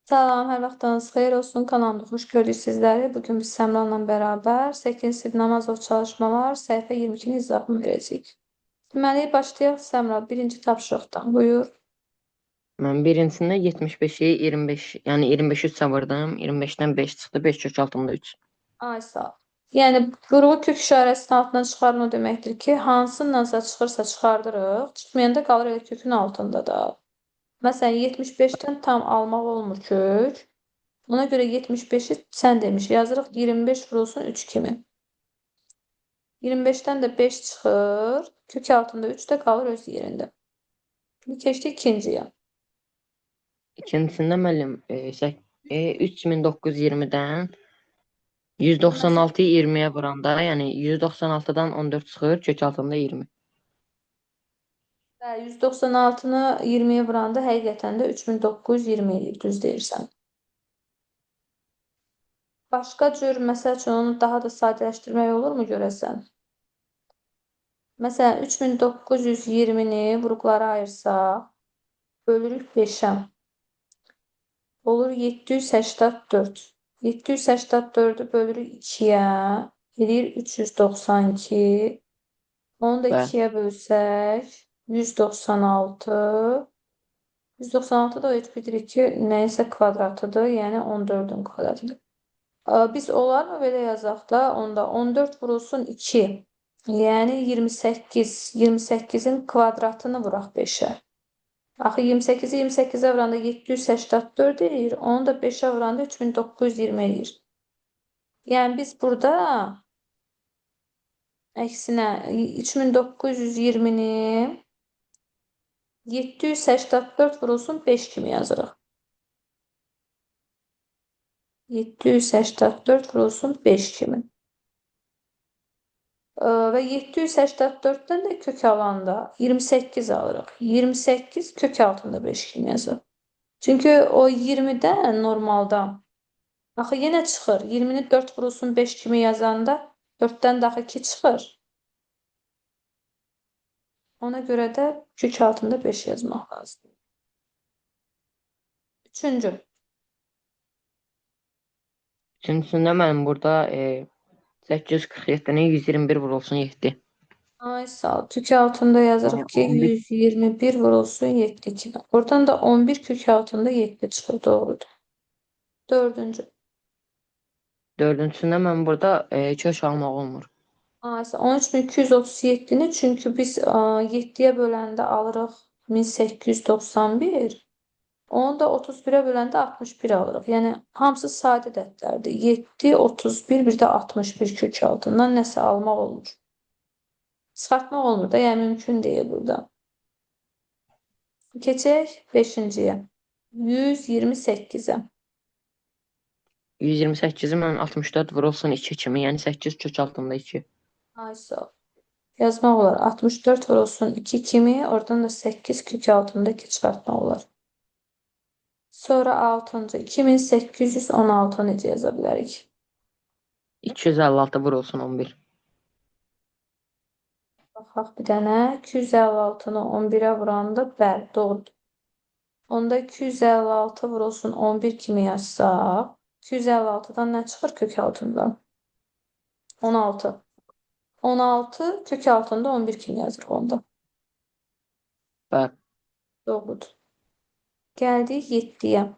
Salam, hər vaxtınız xeyir olsun. Kanalımda xoş gördük sizləri. Bugün biz Səmranla bərabər 8-ci sinif Namazov çalışmalar səhifə 22-nin izahını verəcəyik. Deməli, başlayaq Səmra birinci tapşırıqdan. Buyur. Mən birincisində 75-i 25, yəni 25-i 3 vurdım. 25-dən 5 çıxdı. 5 kök altında 3. Ay sağ ol. Yəni, qrubu kök işarəsinin altından çıxarın o deməkdir ki, hansındansa çıxırsa çıxardırıq, çıxmayanda qalır elə kökün altında da. Məsələn, 75-dən tam almaq olmur kök. Ona görə 75-i sən demiş, yazırıq 25 vurulsun 3 kimi. 25'ten de 5 çıxır. Kök altında 3 də qalır öz yerində. Şimdi keçdik ikinciyə. İkincisində müəllim 3920-dən 196-yı 20-yə vuranda, yəni 196-dan 14 çıxır, kök altında 20. 196-nı 20-yə vuranda həqiqətən də 3920 eləyir. Düz deyirsən. Başqa cür, məsəl üçün, onu daha da sadələşdirmək olurmu görəsən? Məsələn, 3920-ni vuruqlara ayırsaq, bölürük 5-ə. Olur 784. 784'ü bölürük 2'ye. Gelir 392. Onu da Bəli. 2'ye bölsək 196. 196 da heç bilirik ki, nəyəsə kvadratıdır. Yəni 14'ün kvadratıdır. Biz olar mı belə yazaq da onda 14 vurulsun 2. Yəni 28. 28'in kvadratını vuraq 5'ə. Axı 28-i 28-ə vuranda 784 eləyir. Onu da 5-ə vuranda 3920 eləyir. Yəni biz burada əksinə 3920-ni 784 vurulsun 5 kimi yazırıq. 784 vurulsun 5 kimi. Və 784-dən də kök alanda 28 alırıq. 28 kök altında 5 kimi yazırıq. Çünki o 20-dən normalda axı yenə çıxır. 20-ni 4 vurulsun 5 kimi yazanda 4-dən daha 2 çıxır. Ona görə də kök altında 5 yazmaq lazımdır. Üçüncü. Üçüncüsündə mənim burada 847-nin 121 vurulsun 7. Ay sağ ol. Kök altında yazırıq Yəni ki 11. 121 vurulsun 7 kimi. Oradan da 11 kök altında 7 çıxır. Doğrudur. Dördüncü. Dördüncüsündə mən burada kök almaq olmur. Ay sağ ol. 13237-ni çünki biz 7-yə böləndə alırıq 1891. Onu da 31-ə böləndə 61 alırıq. Yəni hamısı sadə ədədlərdir. 7, 31, bir də 61 kök altından nəsə almaq olmur. Çıxartmaq olmur da, yəni mümkün deyil burada. Keçək 5-ciyə. 128-ə. 128-i mən 64 vurulsun 2 kimi, yəni 8 kök altında 2. Ay sağ ol. Yazmaq olar. 64 vurulsun 2 kimi, oradan da 8 kök altında 2 çıxartmaq olar. Sonra 6-cı. 2816 necə yaza bilərik? 256 vurulsun 11. Baxaq bir dənə. 256-nı 11-ə vuranda bəli, doğrudur. Onda 256 vurulsun 11 kimi yazsaq, 256-dan nə çıxır kök altından? 16. 16 kök altında 11 kimi yazırıq onda. Bəli. Doğrudur. Gəldik 7-yə.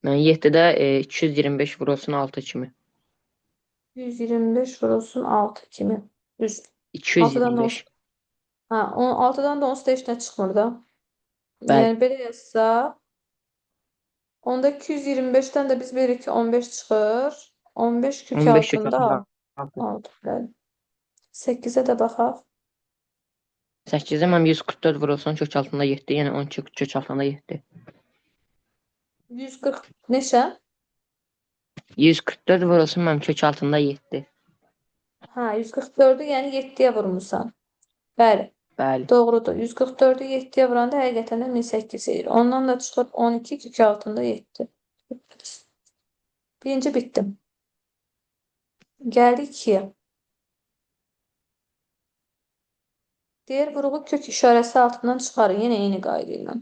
Mən 7-də 225 vurulsun 6 kimi. 125 vurulsun 6 kimi. Düz. 6-dan da 225. 10. Ha, 6-dan da 10 da heç nə çıxmır da. Bəli. Yəni belə yazsaq, onda 225-dən də biz bilirik ki 15 çıxır. 15 kök 15 kök altında altında 6. 6. Bəli. 8-ə də baxaq. 8-də mən 144 vurulsun kök altında 7, yəni 12 kök altında 7. 140 neçə? 144 vurulsun mənim kök altında 7. Hə, 144-ü yəni 7-yə vurmusan. Bəli. Bəli. Doğrudur. 144-ü 7-yə vuranda həqiqətən də 1800 edir. Ondan da çıxır 12 kök altında 7. Birinci bitdi. Gəldik 2-yə. Deyir, qrubu kök işarəsi altından çıxarır. Yenə eyni qayda ilə.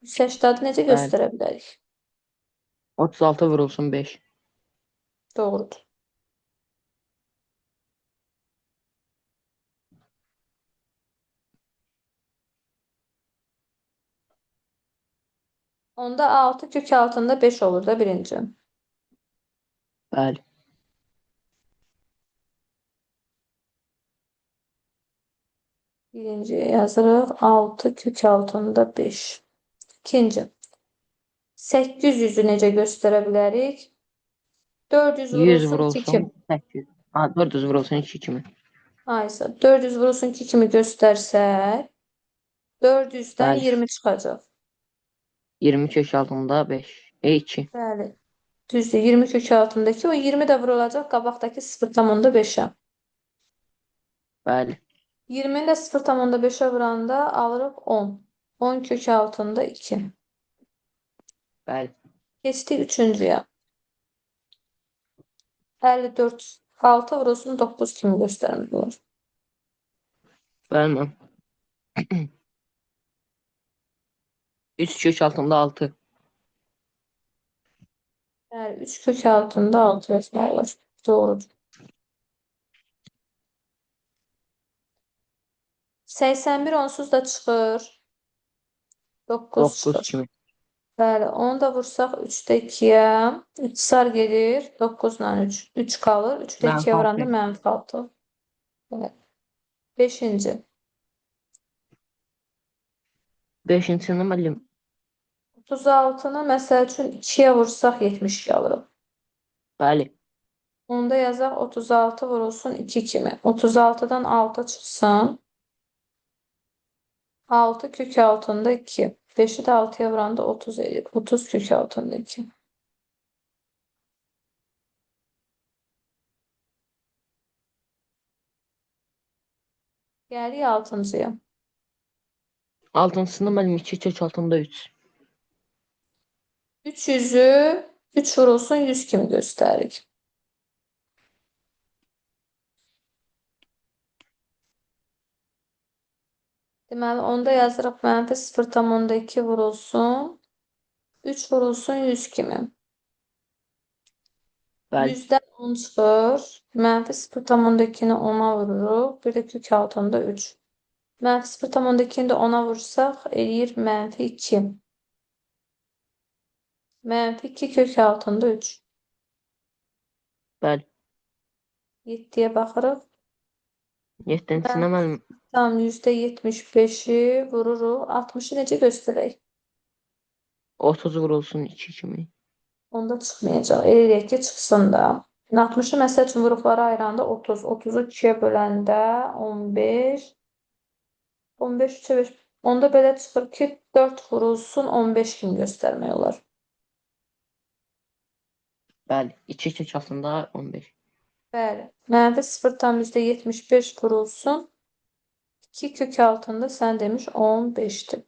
180 necə Bəli. göstərə bilərik? 36 vurulsun 5. Doğrudur. Onda 6 kök altında 5 olur da birinci. Bəli. Birinciye yazırıq 6 kök altında 5. İkinci. 800'ü necə göstərə bilərik? 400 100 vurulsun 2 vurulsun kimi. 8. Ha, 400 vurulsun 2 kimi. Aysa 400 vurulsun 2 kimi göstərsək 400'dən Bəli. 20 çıxacaq. 20 kök altında 5. 2. Bəli. Düzdür. 20 kök altındakı o 20 də vurulacaq qabaqdakı 0,5'ə. Bəli. 20'ni də 0,5'ə vuranda alırıq 10. 10 kök altında 2. Bəli. Keçdik üçüncüyə. 54 6 vurulsun 9 kimi göstərmək olur. Bəli mən. 3 kök altında 6. Yani 3 kök altında 6 yazmaq olur. Doğrudur. 81 onsuz da çıxır. 9 9 çıxır. kimi. Bəli, onu da vursaq 3'də 2'yə. 3 sar gedir. 9 ilə 3. 3 qalır. 3'də Mənfi 2'yə 6. vuranda mənfi 6. Evet. 5'inci. 5-ci müəllim. 36'nı məsəl üçün 2'yə vursaq 72 alırıq. Bəli. Onda yazaq 36 vurulsun 2 kimi. 36'dan 6 çıxsın. 6 kök altında 2. 5'i de 6'ya vuranda 30 edir. 30 kök altında 2. Gəlirik 6-cıya. 6-cısında müəllim 2 kök altında 3. 300'ü 3 vurulsun 100 kimi göstəririk. Deməli, onda yazırıq mənfi 0,2 vurulsun. 3 vurulsun 100 kimi. Bəli. 100'dən 10 çıxır. Mənfi 0,2'ni 10'a vururuq. Bir də kök altında 3. Mənfi 0,2'ni də 10'a vursaq eləyir mənfi 2. Mənfi 2 kök altında 3. Bəli. 7'yə baxırıq. 7-cinə müəllim Tam %75'i vururuq. 60'ı necə göstərək? 30 vurulsun 2 kimi. Onda çıxmayacaq. Eləyək ki, çıxsın da. 60'ı məsəl üçün vuruqlara ayıranda 30. 30'u 2'yə böləndə 15. 15 3'ə 5. Onda belə çıxır ki, 4 vurulsun 15 kimi göstərmək olar. Bəli. 2 kök altında 15. Bəli. Mənfi 0,75 vurulsun. 2 kök altında sən demiş 15'dir.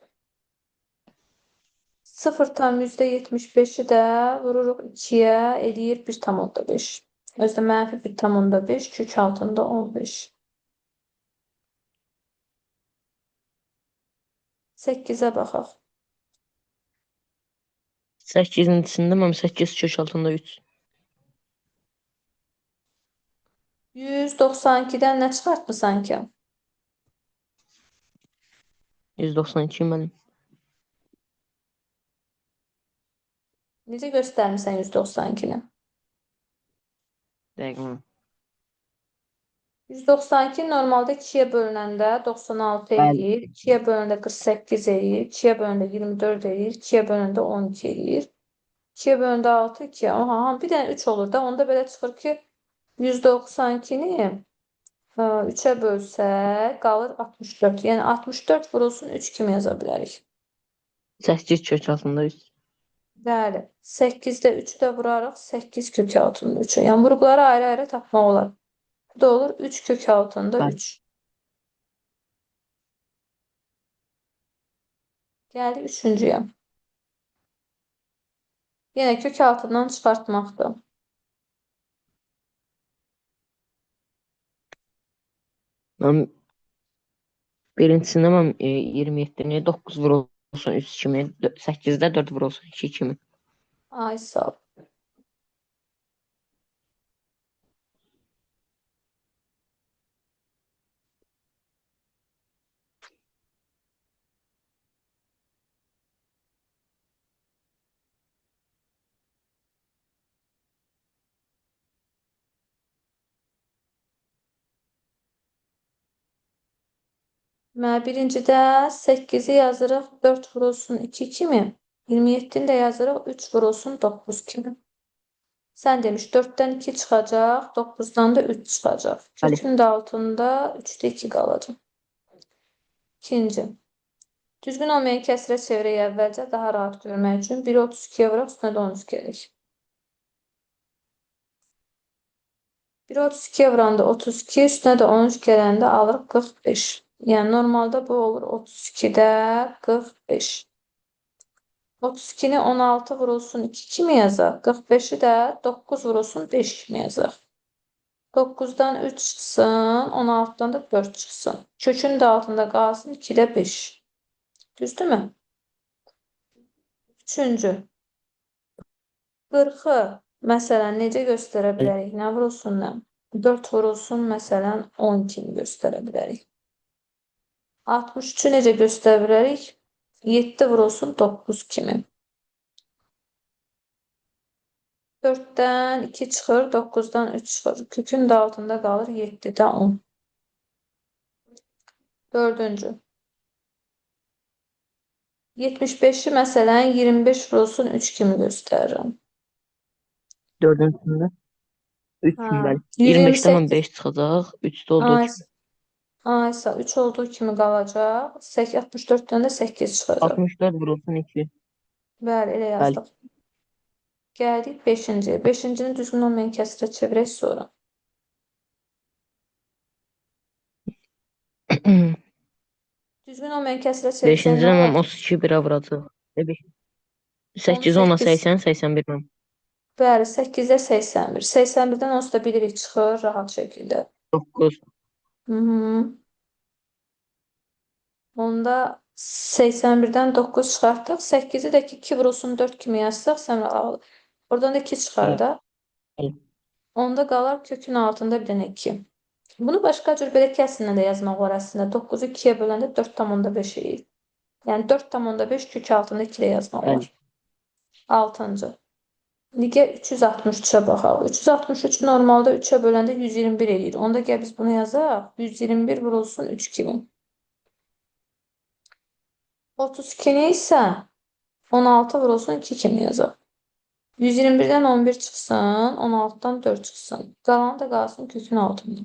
0,75'i də vururuq 2'yə eləyir 1,5. Özdə mənfi 1,5 kök altında 15. 8'ə baxaq. 8-cisində müəllim 8 kök altında 3. 192'dən nə çıxartmısan ki? 192 müəllim. Necə göstərmisən 192'ni? Dəqiq. 192 normalde 2'ye bölünəndə 96 Bəli. eləyir. 2'ye bölündə 48 eləyir. 2'ye bölündə 24 eləyir. 2'ye bölündə 12 eləyir. 2'ye bölündə 6, 2'ye. Aha, bir dənə 3 olur da. Onda belə çıxır ki 192'ni 3'ə bölsək qalır 64. Yəni 64 vurulsun 3 kimi yaza bilərik. 8 kök altında 3. Bəli. 8'də 3'ü də vurarıq. 8 kök altında 3. Yəni vuruqları ayrı-ayrı tapmaq olar. Bu da olur 3 kök altında Bəli. 3. Gəldik üçüncüyə. Yenə kök altından çıxartmaqdır. Mən birincisində mən 27-ni 9 vurulsun olsun 3 kimi, 8-də 4 vurulsun 2 kimi. Ay sağ ol. Birincidə 8-i yazırıq 4 vurulsun 2 kimi. 27-ni də yazırıq 3 vurulsun 9 kimi. Sən demiş 4-dən 2 çıxacaq, 9-dan da 3 çıxacaq. Bəli. Kökün də altında 3-də 2 qalacaq. İkinci. Düzgün olmayan kəsrə çevirək əvvəlcə daha rahat görmək üçün 1-i 32-yə vuraq, üstünə də 13 gəlir. 1-i 32-yə vuranda 32, üstünə də 13 gələndə alırıq 45. Yəni normalda bu olur 32-də 45. 32-ni 16 vurulsun 2 kimi yazaq. 45-i də 9 vurulsun 5 kimi yazaq. 9-dan 3 çıxsın, 16-dan da 4 çıxsın. Kökün də altında qalsın 2-də 5. Düzdürmü? Üçüncü. 40-ı məsələn necə göstərə bilərik? Nə vurulsun nə? 4 vurulsun məsələn 10 kimi göstərə bilərik. 63-ü necə göstərə bilərik? 7 vurulsun 9 kimi. 4-dən 2 çıxır, 9-dan 3 çıxır. Kökün də altında qalır 7-də 10. Dördüncü. 75-i məsələn 25 vurulsun 3 kimi göstərirəm. 4-cüsündə 3 kimi, Hə, bəli. 25-dən 128. 15 çıxacaq, 3-də olduğu Ay, kimi. aysa 3 olduğu kimi qalacaq. 64-dən də 8 çıxacaq. 64 vurulsun 2. Bəli, elə Bəli. yazdıq. Gəldik 5-ciyə. 5-cini düzgün olmayan kəsrə çevirək sonra. Düzgün olmayan kəsrə çevirsək nə 5-cidən olar? 32 1-ə vuracaq. 8 10 18. 80, 81 mən. Bəli, 8-də 81. 81-dən onsuz da bilirik çıxır rahat şəkildə. 9. Onda 81-dən 9 çıxartdıq. 8-i də 2 vurulsun 4 kimi yazsaq, sən al. Oradan da 2 çıxar da. Bəli. Onda qalar kökün altında bir dənə 2. Bunu başqa cür belə kəsrlə də yazmaq var əslində. 9-u 2-yə böləndə 4,5 edir. Yəni 4,5 kök altında 2 ilə yazmaq Bəli. var. 6-cı. Digər 363-ə baxaq. 363 normalda 3-ə böləndə 121 edir. Onda gəl biz bunu yazaq. 121 vurulsun 3 kimi. 32-ni isə 16 vurulsun 2 kimi yazaq. 121-dən 11 çıxsın, 16-dan 4 çıxsın. Qalanı da qalsın kökün altında.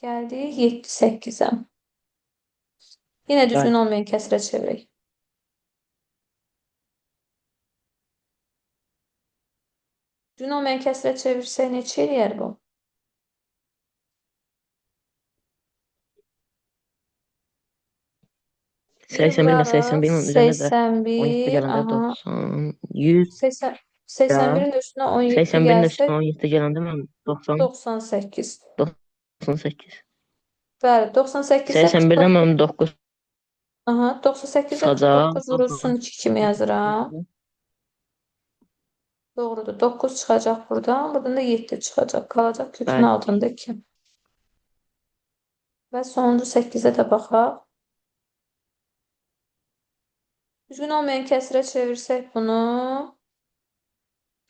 Gəldik 7-8-ə. Yenə düzgün olmayan kəsrə çevirək. Düzgün olmayan kəsrə çevirsək neçə eləyər bu? Biri 81 ilə 81 vurarıq, üzərinə də 17 81, gələndə aha, 90, 100 81-in üstünə 17 81-in gəlsə üstünə 17 gələndə mən 90, 98. 98. Bəli, 98-dən 81-dən mən 9 aha, 98-də çıxacaq. 49 vurulsun 2 kimi yazıram. Doğrudur, 9 çıxacaq buradan, buradan da 7 çıxacaq. Qalacaq kökün Bəli. altında 2. Və sonuncu 8-ə də baxaq. Düzgün olmayan kəsrə çevirsək bunu.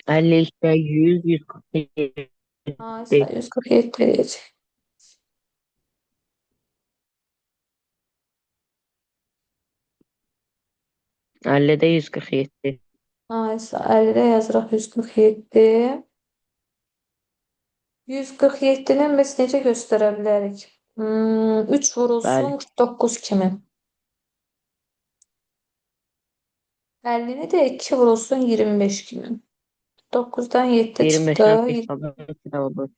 52, 100, 147. Aysa 147 eləyəcək. Əllidə 147. Aysa 50-də yazırıq 147. 147-ni biz necə göstərə bilərik? 3 vurulsun Bəli. 49 kimi. 50-ni də 2 vurulsun 25 kimi. 9-dan 7 çıxdı. 25-dən 5 çıxacaq. 2 də oldu.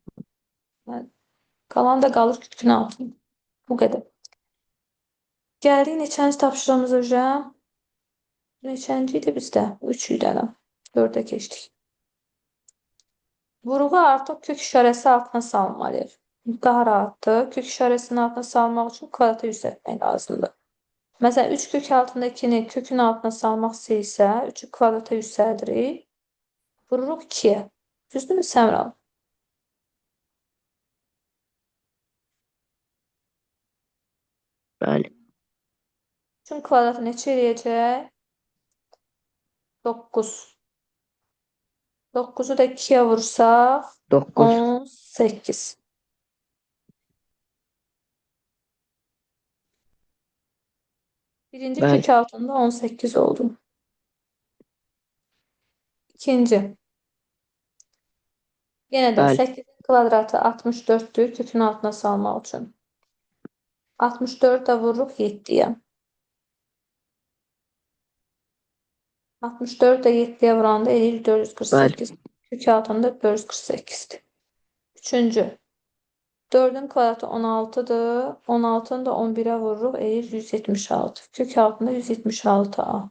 Qalan da qalır kökün altında. Bu qədər. Gəldik neçənci tapşırığımıza hocam? Neçənci idi bizdə? 3 idi də. 4-ə keçdik. Vurğu artıq kök işarəsi altına salmalıyıq. daha rahatdır. Kök işarəsinin altına salmaq üçün kvadrata yüksəltmək lazımdır. Məsələn, 3 kök altında 2-ni kökün altına salmaq istəyirsə, 3-ü kvadrata yüksəldirik. Vururuq 2-yə. Düzdürmü Səmral? Bəli. 3-ün kvadratı neçə eləyəcək? 9. 9'u da 2'ye vursak 9. 18. Birinci kök Bəli. altında 18 oldu. İkinci. Yine de Bəli. 8'in kvadratı 64'tür. Kökün altına salmaq üçün. 64 da vururuq 7'ye. 64 da 7'ye vuranda eləyir Bəli. 448. Kök altında 448'dir. Üçüncü. 4'ün kvadratı 16'dır. 16'nı da 11'e vururuq eləyir 176. Kök altında 176A.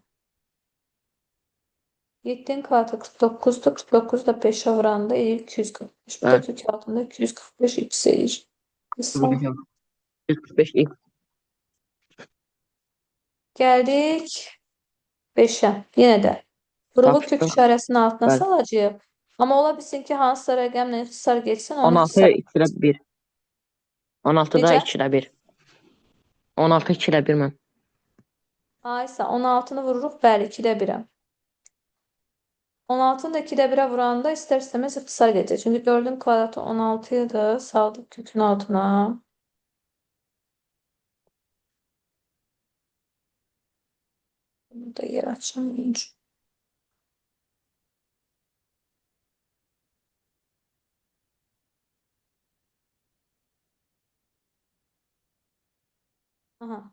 7'nin kvadratı 49'dur. 49 da 5'e vuranda eləyir 245. Bu da Bəli. kök altında 245 x eləyir. Qısa. 145 x. Gəldik 5'e. Yenə də vuruğu kök Tapışdıq. işarəsinin altına Bəli. salacağıq. Amma ola bilsin ki, hansısa rəqəmlə ixtisar geçsin, onu 16 ixtisar. 2-də 1. 16-da Necə? 2-də 1. 16 2-də 1 mən. Aysa 16'nı vururuq, bəli, 2'də 1'ə. 16'nı da 2'də 1'ə vuranda istər-istəməz ixtisar gedəcək. Çünki 4'ün kvadratı 16 idi. Saldıq kökün altına. Bunu da yer açamayınca. Aha.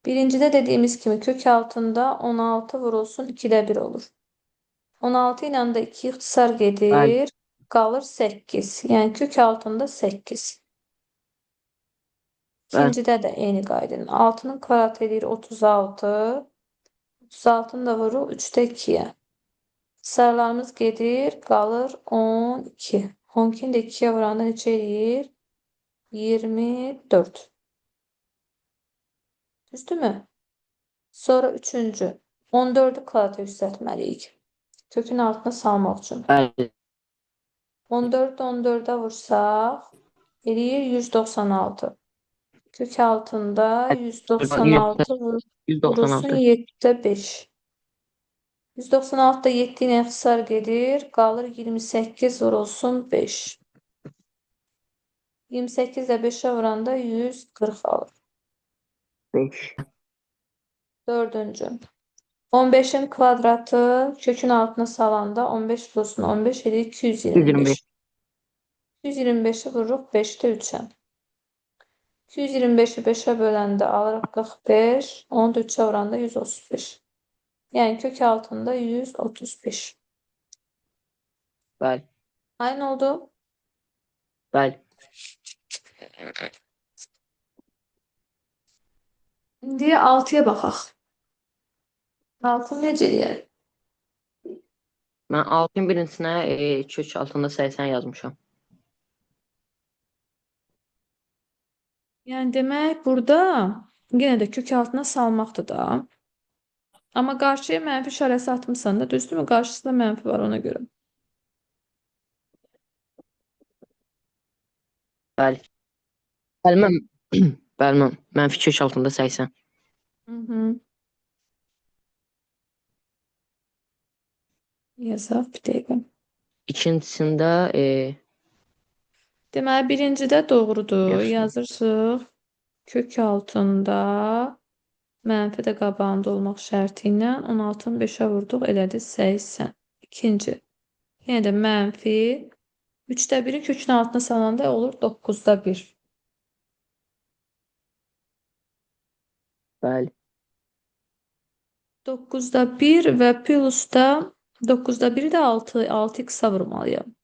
Birincide dediğimiz gibi kök altında 16 vurulsun 2'də 1 olur. 16 ilə də 2 ixtisar Bəli. gedir. Qalır 8. Yəni kök altında 8. Bəli. İkincidə də eyni qaydanın. 6'nın kvadratı edir 36. 36'nı da vurur 3'də 2'ye. Sayılarımız gedir. Qalır 12. 12'ni də 2'ye vuranda neçə edir? 24. Düzdürmü? Sonra üçüncü. 14'ü kvadrata yüksəltməliyik. Kökün altına salmaq üçün. Bəli. 14 14'e vursaq eləyir 196. Kök altında 196 vurulsun 196. 7'də 5. 196'da 7 ilə ixtisar gedir. Qalır 28 vurulsun 5. 28 də 5'e vuranda 140 alır. 5. Dördüncü. 15'in kvadratı kökün altına salanda 15 vurulsun 15 eləyir 125. 225. 225'i vururuq 5'də 3'ə. 225'i 5'e böləndə alırıq 45. Onu da 3'ə vuranda 135. Yəni kök altında 135. Bəli. Aynı oldu. Bəli. İndi 6'ya baxaq. 6 necə eləyər? Mən 6-ın birincisinə kök altında 80 yazmışam. Yəni demək burada yenə də kök altına salmaqdır da. Amma qarşıya mənfi işarəsi atmısan da, düzdürmü? Qarşısında mənfi var ona görə. Bəli. Bəli mən bəli mən mənfi kök altında 80. Hı. Yazaq bir dəqiqə. İkincisində Deməli birincidə doğrudur. yaxşı. Yazırsıq. Kök altında mənfi də qabağında olmaq şərti ilə 16'nı 5'ə vurduq, elədi 80. İkinci. Yenə də mənfi 3'də 1'i kökün altına salanda olur 9'da 1. Bəli. 9'da 1 və plusda 9'da 1'i də 6x-a vurmalıyam.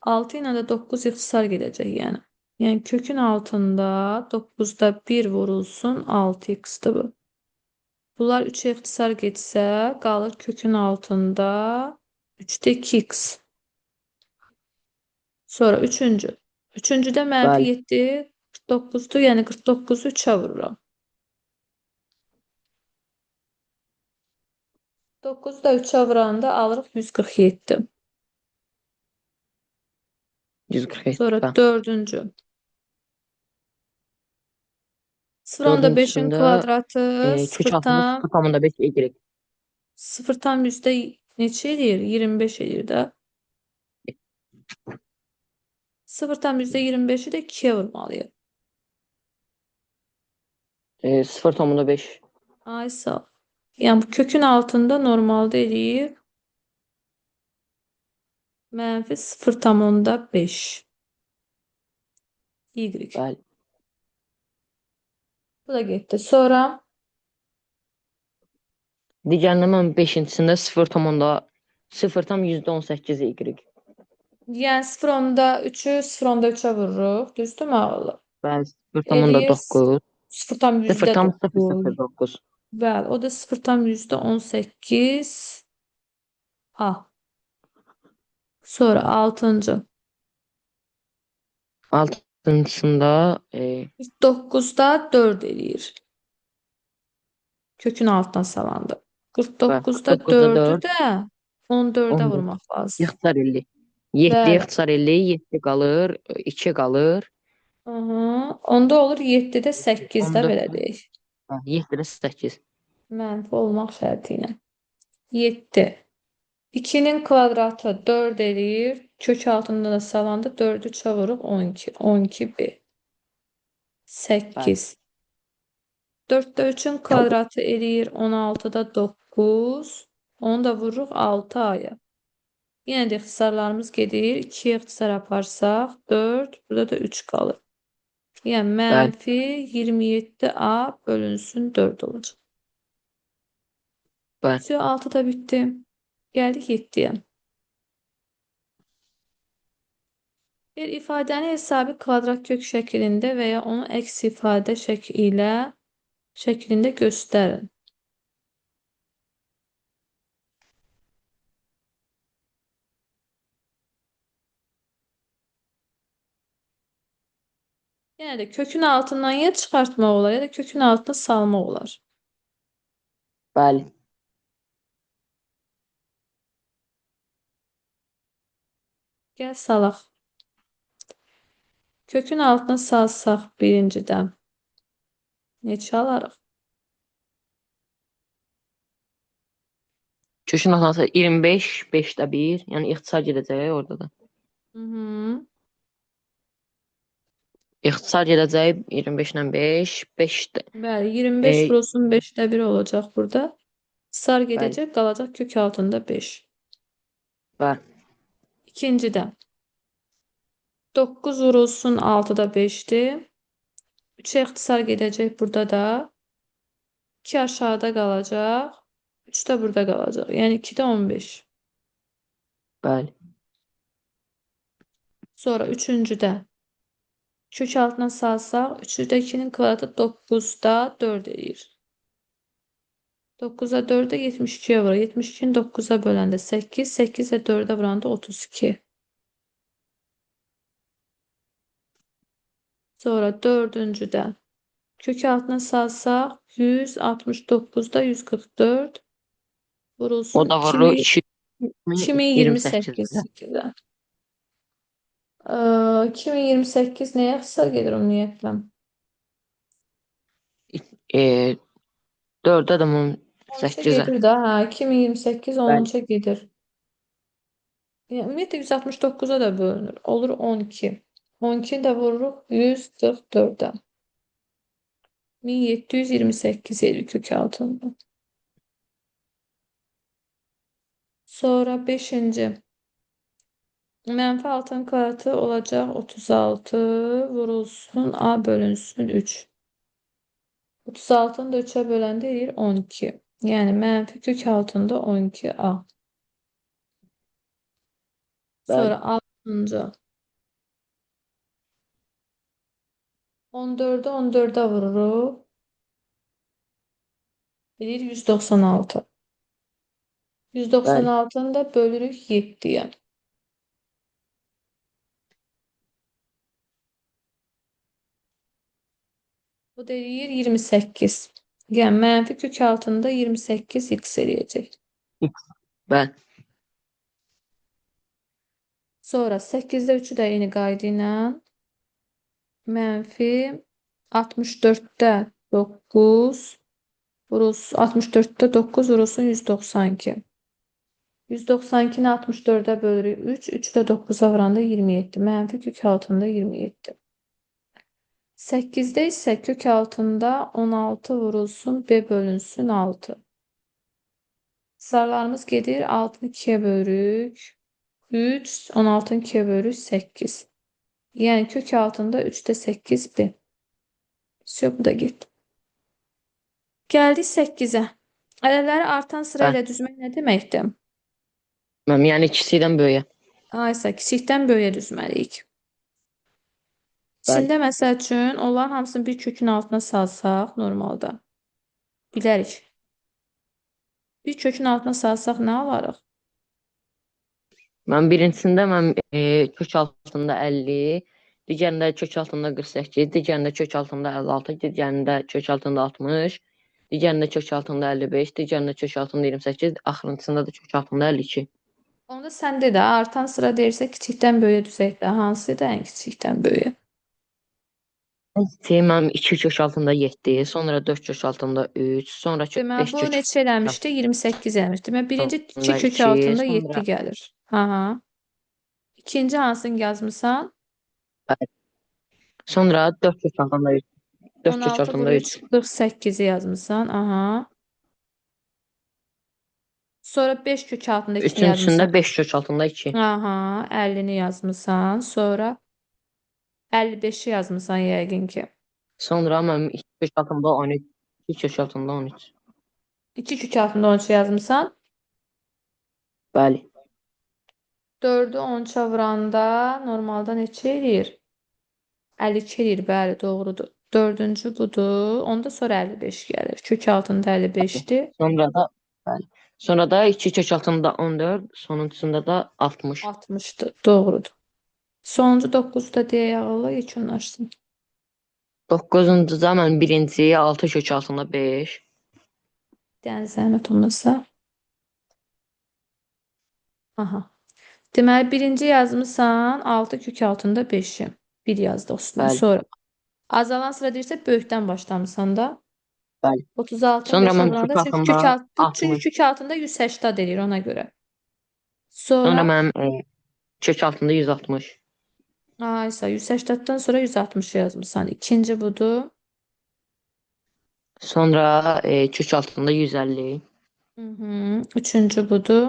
6 ilə də 9 ixtisar gedəcək yəni. Yəni kökün altında 9'da 1 vurulsun 6x-dır bu. Bunlar 3'e ixtisar getsə qalır kökün altında 3'də 2x. Sonra üçüncü. Üçüncüdə mənfi Bəli. 7 49-dur. Yəni 49-u 3-ə vururam. 9-u da 3-ə vuranda alırıq 147. 147. Sonra Bəli. dördüncü. 0.5'in Dördüncüsündə kvadratı kök altında 0,5 y. 0 tam neçə edir? 25 edir də. 0 tam %25'i də 2'ye vurmalıyıq. 0,5. Ay sağ ol. Yəni bu kökün altında normalda eləyir mənfi 0,5 y. Bəli. Bu da getdi. Sonra Digərində mən 5-incisində 0,18 y. yəni 0,3'ü 0,3'e vururuq. Düzdür mü ağlı? Bəli. Eləyir 0,9. 0 tam %9. 0,009. Bəli, o da 0 tam %18. A. Sonra 6'ncı. Altıncısında 49'da 4 eləyir. Kökün altına salanda. 49'da 49'da 4'ü 4, də 14'e 14. vurmaq lazım. İxtisar 50. 7'ye Bəli. ixtisar 50, 7 qalır, 2 qalır. Aha. Onda olur 7'də 8'də Onda belə deyək. 7'də 8. Mənfi olmaq şərti ilə. 7. 2'nin kvadratı 4 eləyir. Kök altında da salanda 4'ü çevirib 12. 12 B. Bəli. 8. 4'də 3'ün kvadratı eləyir 16'da 9. Onu da vururuq 6 aya. Yenə də ixtisarlarımız gedir. 2'yə ixtisar aparsaq 4. Burada da 3 qalır. Yəni Bəli. mənfi 27A bölünsün 4 olacaq. Bəli. Vəsiyo 6 da bitdi. Gəldik 7'yə. Bir ifadəni hesabi kvadrat kök şəklində və ya onu əks ifadə şəklində göstərin. Yəni də kökün altından ya çıxartmaq olar, ya da kökün altına salmaq olar. Bəli. Gəl salaq. Kökün altına salsaq birincidən. Neçə alarıq? Kökün altında 25, 5'də 1. Yəni ixtisar gedəcək orada da. Hı -hı. İxtisar gedəcək 25 ilə 5, 5'də. Bəli, 25 vurulsun 5'də 1 olacaq burada. Sar Bəli. gedəcək, qalacaq kök altında 5. Bəli. İkincidən. 9 vurulsun 6'da 5'dir. 3'e ixtisar gedəcək burada da. 2 aşağıda qalacaq. 3 də burada qalacaq. Yəni 2'də 15. Bəli. Sonra üçüncüdə. Kök altına salsaq 3'də 2'nin kvadratı 9'da 4 eləyir. 9'a 4'e 72'ye vurur. 72'ni 9'a böləndə 8. 8 ilə 4'e vuranda 32. Sonra dördüncüdə. Kök altına salsaq 169'da 144 vurulsun O da vurur 2028 2028'də. 2028 nəyə xısa gedir ümumiyyətlə? 4'də də 13'e 8'ə. gedir də, hə, 2028 Bəli. 13'e gedir. Yəni, ümumiyyətlə 169'a da bölünür. Olur 12. 12'ni də vururuq 144'ə. 1728 edir kök altında. Sonra 5'inci. Mənfi 6'nın kvadratı olacaq 36 vurulsun A bölünsün 3. 36'nı da 3'e böləndə edir 12. Yəni mənfi kök altında 12A. Sonra 6'ncı. 14'ü 14'e vururuq. Edir 196. 196'nı da bölürük 7'yə. Bu da eləyir 28. Yəni mənfi kök altında 28 x eləyəcək. X. Bəli. Sonra 8-də 3-ü də eyni qayda ilə mənfi 64-də 9 vurulsun 64-də 9 vurulsun 192. 192-ni 64-ə bölürük 3. 3-ü də 9-a vuranda 27. Mənfi kök altında 27. 8-də isə kök altında 16 vurulsun B bölünsün 6. Sayılarımız gedir 6-nı 2-yə bölürük 3, 16-nı 2-yə bölürük 8. Yəni kök altında 3-də 8 B. Bu da getdi. Gəldik 8-ə. Ədədləri artan sıra Bəli. ilə düzmək nə deməkdir? Yəni kiçikdən böyüyə. A-isə kiçikdən böyüyə düzməliyik. Bəli. İçində məsəl üçün onların hamısını bir kökün altına salsaq normalda. Bilərik. Bir kökün altına salsaq nə alarıq? Birincisində kök altında 50, digərində kök altında 48, digərində kök altında 56, digərində kök altında 60, digərində kök altında 55, digərində kök altında 28, axırıncısında da kök altında 52. Onda sən de də artan sıra deyirsə kiçikdən böyüyə düzək də hansıdır ən kiçikdən böyüyə? Mən 2 kök altında 7, sonra 4 kök altında 3, sonra Deməli 5 bu kök neçə eləmişdi? 28 eləmişdi. Deməli birinci 2 altında kök 2, altında sonra 7 gəlir. Aha. İkinci hansını yazmısan? sonra 4 kök altında 3, 4 kök 16 vur altında 3 3. 48'i yazmısan. Aha. Sonra 5 kök altında 2'ni yazmısan. Üçüncüsündə 5 kök altında 2. Aha. 50'ni yazmısan. Sonra 55'i yazmısan yəqin ki. Sonra mən 2 kök altında 13, 2 kök altında 13. 2 kök altında 13 yazmısan. Bəli. 4'ü 13'a vuranda normalda neçə eləyir? 52 eləyir, bəli, doğrudur. Dördüncü budur. Onda sonra 55 gəlir. Kök altında 55'dir. Sonra da bəli. Sonra da 2 kök altında 14, sonuncusunda da 60. 60'dır. Doğrudur. Sonuncu 9'u da deyə yağılla yekunlaşsın. 9-da mən birinciyi 6 kök altında 5. Yəni zəhmət olmasa. Aha. Deməli birinci yazmısan 6 kök altında 5'i. Bir yaz dostum. Bəli, Sonra azalan sıra deyirsə böyükdən başlamısan da. bəli. 36'ı Sonra 5'e mən vuranda kök çünki altında çünki 60. kök altında 180 edir ona göre. Sonra Sonra mən kök altında 160. aysa 180'dan sonra 160 yazmışsan. İkinci budur. Sonra kök altında 150. Üçüncü budur.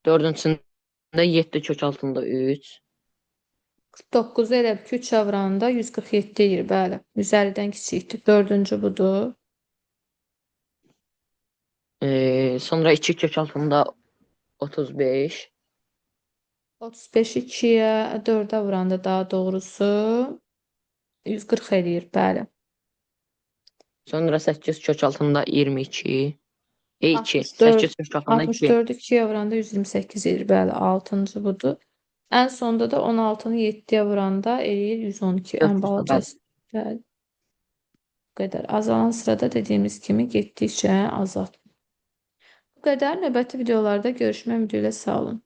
Dördüncüsündə 7 kök altında 3. 49 elə 3 vuranda 147 edir, bəli. 150-dən kiçikdir. Dördüncü budur. Sonra 2 kök altında 35. 35 2'ye 4'e vuranda daha doğrusu 140 edir, bəli. Sonra 8 kök altında 22. 2. 64 8 kök altında 2. 64 2'ye vuranda 128 edir, bəli. 6-cı budur. Ən sonda da 16'nı 7'ye vuranda eləyir 112. Ən 400 bəli. balacası. Bəli. Bu qədər. Azalan sırada dediyimiz kimi getdikcə azalt. Bu qədər. Növbəti videolarda görüşmək ümidi ilə sağ olun.